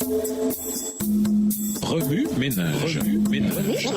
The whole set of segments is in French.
Remue ménage. Remue ménage.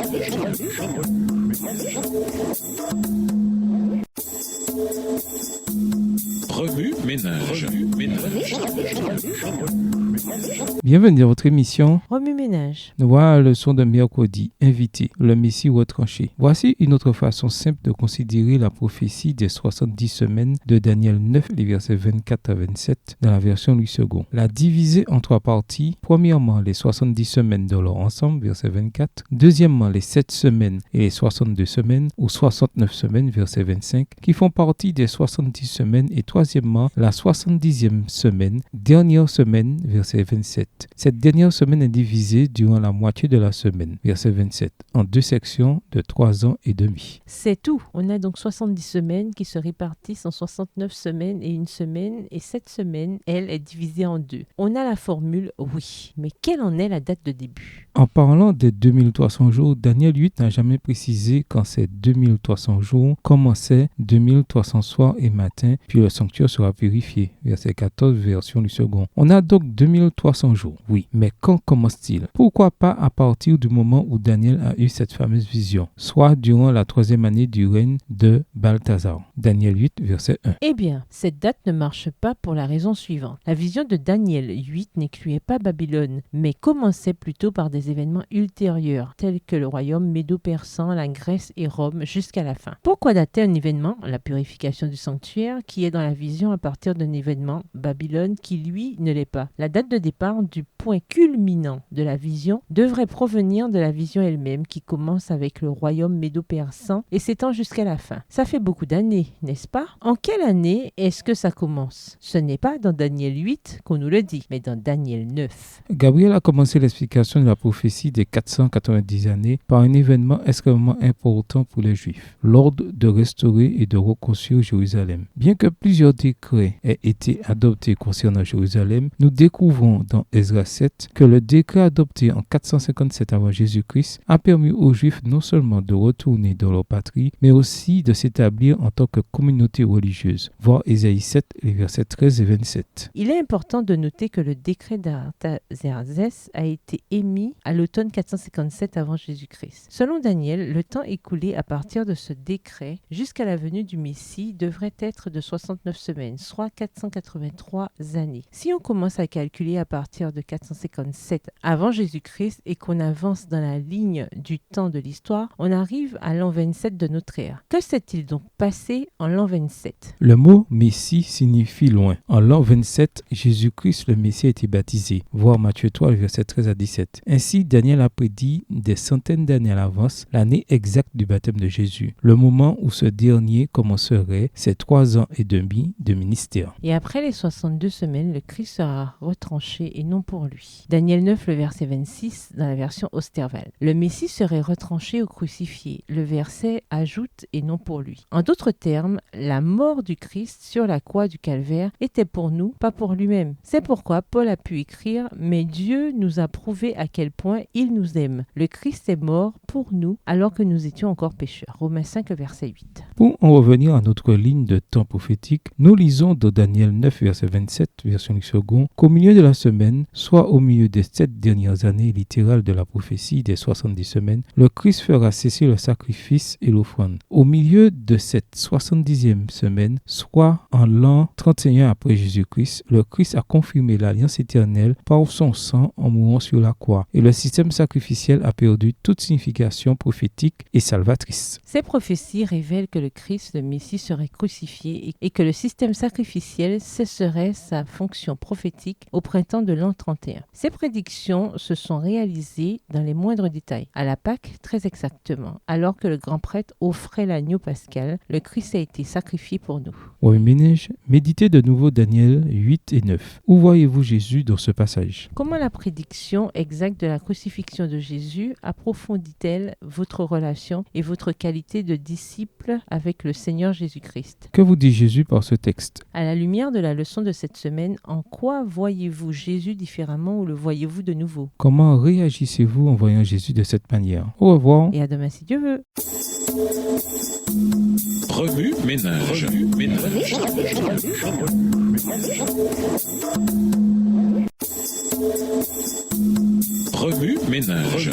Bienvenue dans votre émission Remue ménage. Nous voilà le son de mercredi, invité, le Messie retranché. Voici une autre façon simple de considérer la prophétie des 70 semaines de Daniel 9, les versets 24 à 27 dans la version Louis II. La diviser en trois parties. Premièrement, les 70 semaines de leur ensemble, verset 24. Deuxièmement, les 7 semaines et les 62 semaines ou 69 semaines, verset 25, qui font partie des 70 semaines. Et troisièmement, la 70e semaine, dernière semaine, verset 27. Cette dernière semaine est divisée durant la moitié de la semaine, verset 27, en deux sections de 3 ans et demi. C'est tout. On a donc 70 semaines qui se répartissent en 69 semaines et une semaine. Et cette semaine, elle, est divisée en deux. On a la formule oui. Mais quelle en est la date de début? En parlant des 2300 jours, Daniel 8 n'a jamais précisé quand ces 2300 jours commençaient 2300 soirs et matins, puis le sanctuaire sera purifié. Verset 14, version du second. On a donc 2300 jours. Oui, mais quand commence-t-il? Pourquoi pas à partir du moment où Daniel a eu cette fameuse vision, soit durant la 3e année du règne de Balthazar. Daniel 8, verset 1. Eh bien, cette date ne marche pas pour la raison suivante. La vision de Daniel 8 n'incluait pas Babylone, mais commençait plutôt par des événements ultérieurs, tels que le royaume médo-persan, la Grèce et Rome, jusqu'à la fin. Pourquoi dater un événement, la purification du sanctuaire, qui est dans la vision à partir d'un événement, Babylone, qui lui ne l'est pas? La date de départ du point culminant de la vision devrait provenir de la vision elle-même, qui commence avec le royaume médo-persan et s'étend jusqu'à la fin. Ça fait beaucoup d'années, n'est-ce pas? En quelle année est-ce que ça commence? Ce n'est pas dans Daniel 8 qu'on nous le dit, mais dans Daniel 9. Gabriel a commencé l'explication de la prophétie des 490 années par un événement extrêmement important pour les Juifs, l'ordre de restaurer et de reconstruire Jérusalem. Bien que plusieurs décrets aient été adoptés concernant Jérusalem, nous découvrons dans Esdras 7 que le décret adopté en 457 avant Jésus-Christ a permis aux Juifs non seulement de retourner dans leur patrie, mais aussi de s'établir en tant que communauté religieuse. Voir Ésaïe 7, les versets 13 et 27. Il est important de noter que le décret d'Artaxerxès a été émis à l'automne 457 avant Jésus-Christ. Selon Daniel, le temps écoulé à partir de ce décret jusqu'à la venue du Messie devrait être de 69 semaines, soit 483 années. Si on commence à calculer à partir de 457 avant Jésus-Christ et qu'on avance dans la ligne du temps de l'histoire, on arrive à l'an 27 de notre ère. Que s'est-il donc passé en l'an 27? Le mot Messie signifie loin. En l'an 27, Jésus-Christ le Messie a été baptisé. Voir Matthieu 3, versets 13 à 17. Ainsi, Daniel a prédit des centaines d'années à l'avance l'année exacte du baptême de Jésus, le moment où ce dernier commencerait ses 3 ans et demi de ministère. Et après les 62 semaines, le Christ sera retranché et non pour lui. Daniel 9, le verset 26, dans la version Osterval. Le Messie serait retranché ou crucifié. Le verset ajoute et non pour lui. En d'autres termes, la mort du Christ sur la croix du calvaire était pour nous, pas pour lui-même. C'est pourquoi Paul a pu écrire « Mais Dieu nous a prouvé à quel point il nous aime. Le Christ est mort pour nous alors que nous étions encore pécheurs. » Romains 5, verset 8. Pour en revenir à notre ligne de temps prophétique, nous lisons dans Daniel 9, verset 27, version du second, qu'au milieu de la semaine, soit au milieu des 7 dernières années littérales de la prophétie des 70 semaines, le Christ fera cesser le sacrifice et l'offrande. Au milieu de cette 70e semaine, soit en l'an 31 après Jésus-Christ, le Christ a confirmé l'alliance éternelle par son sang en mourant sur la croix, et le système sacrificiel a perdu toute signification prophétique et salvatrice. Ces prophéties révèlent que le Christ, le Messie, serait crucifié et que le système sacrificiel cesserait sa fonction prophétique au printemps de l'an 31. Ces prédictions se sont réalisées dans les moindres détails. À la Pâque, très exactement, alors que le grand prêtre offrait l'agneau pascal, le Christ a été sacrifié pour nous. Oui, ménage, méditez de nouveau Daniel 8 et 9. Où voyez-vous Jésus dans ce passage? Comment la prédiction exacte de la crucifixion de Jésus approfondit-elle votre relation et votre qualité de disciple avec le Seigneur Jésus-Christ? Que vous dit Jésus par ce texte? À la lumière de la leçon de cette semaine, en quoi voyez-vous Jésus différemment ou le voyez-vous de nouveau? Comment réagissez-vous en voyant Jésus de cette manière? Au revoir. Et à demain si Dieu veut. Remue ménage. Remue-ménage.